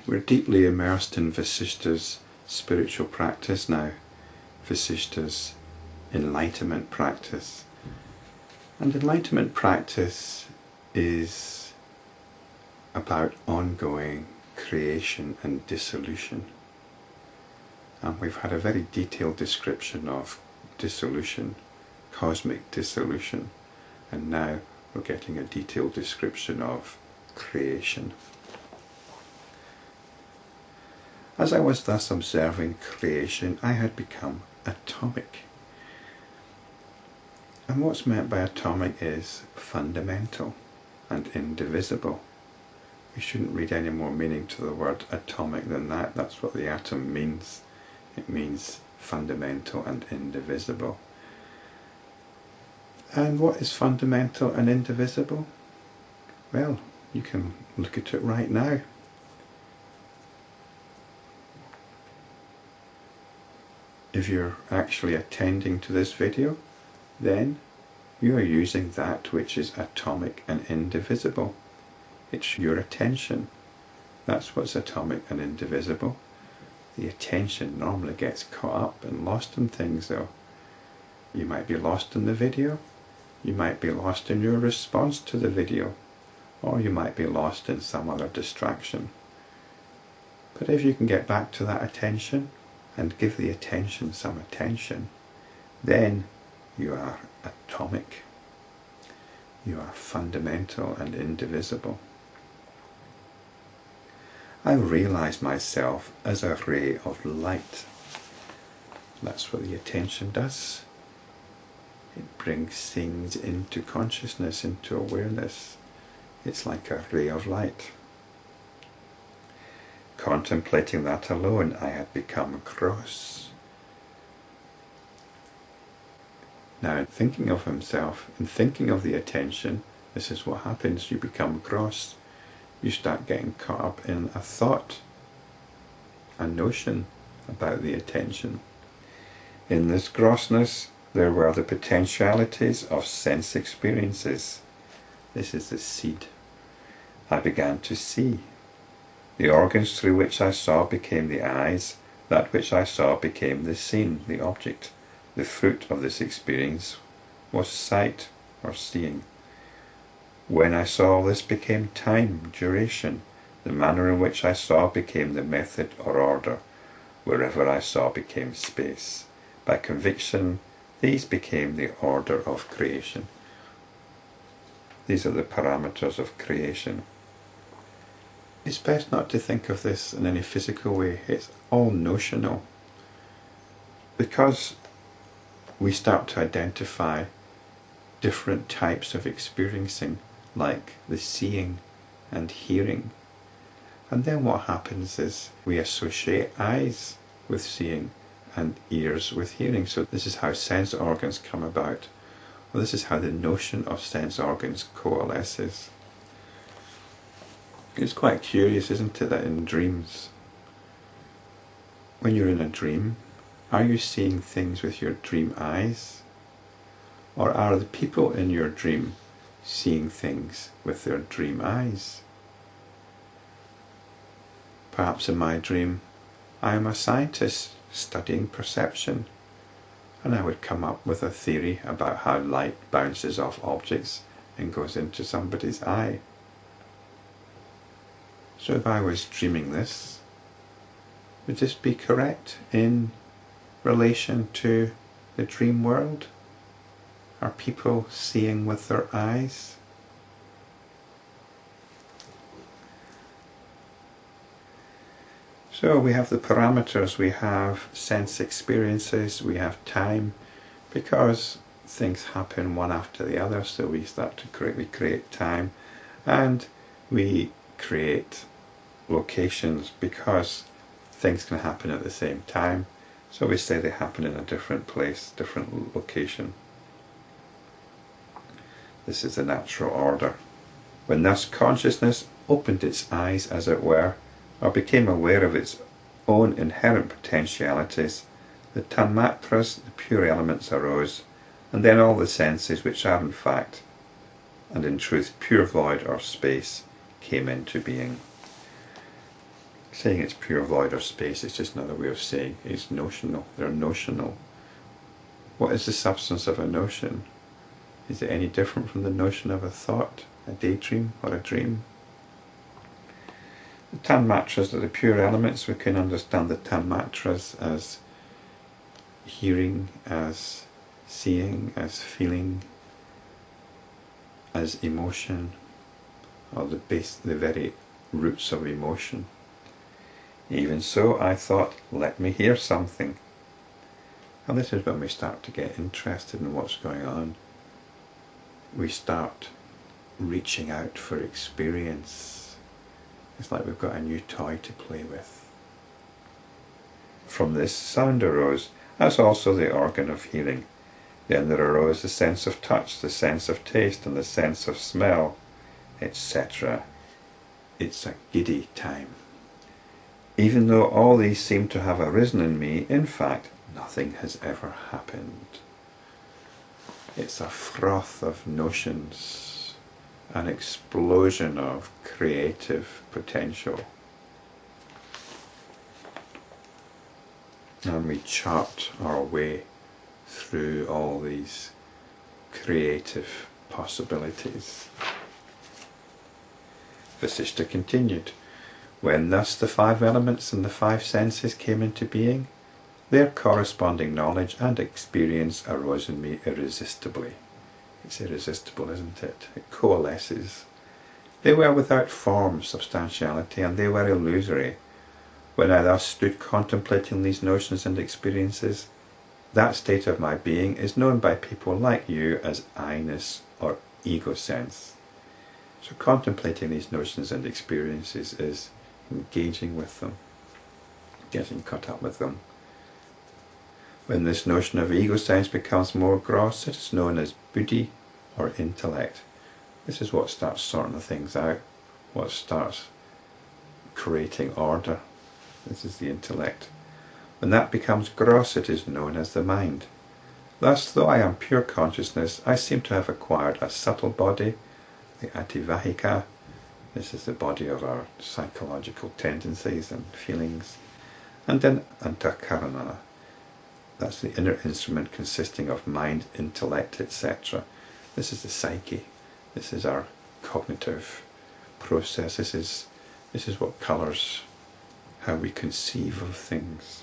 We're deeply immersed in Vasishta's spiritual practice now, Vasishta's enlightenment practice. And enlightenment practice is about ongoing creation and dissolution. And we've had a very detailed description of dissolution, cosmic dissolution, and now we're getting a detailed description of creation. As I was thus observing creation, I had become atomic. And what's meant by atomic is fundamental and indivisible. We shouldn't read any more meaning to the word atomic than that. That's what the atom means. It means fundamental and indivisible. And what is fundamental and indivisible? Well, you can look at it right now. If you're actually attending to this video, then you are using that which is atomic and indivisible. It's your attention. That's what's atomic and indivisible. The attention normally gets caught up and lost in things though. You might be lost in the video, you might be lost in your response to the video, or you might be lost in some other distraction. But if you can get back to that attention, and give the attention some attention, then you are atomic. You are fundamental and indivisible. I realize myself as a ray of light. That's what the attention does. It brings things into consciousness, into awareness. It's like a ray of light. Contemplating that alone, I had become gross. Now, in thinking of himself, in thinking of the attention, this is what happens. You become gross. You start getting caught up in a thought, a notion about the attention. In this grossness, there were the potentialities of sense experiences. This is the seed. I began to see. The organs through which I saw became the eyes. That which I saw became the seen, the object. The fruit of this experience was sight or seeing. When I saw, this became time, duration. The manner in which I saw became the method or order. Wherever I saw became space. By conviction, these became the order of creation. These are the parameters of creation. It's best not to think of this in any physical way. It's all notional. Because we start to identify different types of experiencing, like the seeing and hearing. And then what happens is we associate eyes with seeing and ears with hearing. So this is how sense organs come about. Well, this is how the notion of sense organs coalesces. It's quite curious, isn't it, that in dreams, when you're in a dream, are you seeing things with your dream eyes? Or are the people in your dream seeing things with their dream eyes? Perhaps in my dream, I am a scientist studying perception, and I would come up with a theory about how light bounces off objects and goes into somebody's eye. So if I was dreaming this, would this be correct in relation to the dream world? Are people seeing with their eyes? So we have the parameters, we have sense experiences, we have time, because things happen one after the other, so we start to create time, and we create locations because things can happen at the same time. So we say they happen in a different place, different location. This is the natural order. When thus consciousness opened its eyes, as it were, or became aware of its own inherent potentialities, the tanmatras, the pure elements, arose, and then all the senses, which are in fact and in truth pure void or space, came into being. Saying it's pure void or space is just another way of saying it's notional. They're notional. What is the substance of a notion? Is it any different from the notion of a thought, a daydream, or a dream? The tanmatras are the pure elements. We can understand the tanmatras as hearing, as seeing, as feeling, as emotion, or the very roots of emotion. Even so, I thought, let me hear something. And this is when we start to get interested in what's going on. We start reaching out for experience. It's like we've got a new toy to play with. From this, sound arose, as also the organ of hearing. Then there arose the sense of touch, the sense of taste, and the sense of smell, etc. It's a giddy time. Even though all these seem to have arisen in me, in fact, nothing has ever happened. It's a froth of notions, an explosion of creative potential. And we chart our way through all these creative possibilities. Vasishta continued, when thus the 5 elements and the 5 senses came into being, their corresponding knowledge and experience arose in me irresistibly. It's irresistible, isn't it? It coalesces. They were without form, substantiality, and they were illusory. When I thus stood contemplating these notions and experiences, that state of my being is known by people like you as I-ness or ego sense. So contemplating these notions and experiences is engaging with them, getting caught up with them. When this notion of ego sense becomes more gross, it is known as buddhi or intellect. This is what starts sorting things out, what starts creating order. This is the intellect. When that becomes gross, it is known as the mind. Thus, though I am pure consciousness, I seem to have acquired a subtle body, the ativahika. This is the body of our psychological tendencies and feelings. And then antakarana. That's the inner instrument consisting of mind, intellect, etc. This is the psyche. This is our cognitive process. This is what colours how we conceive of things.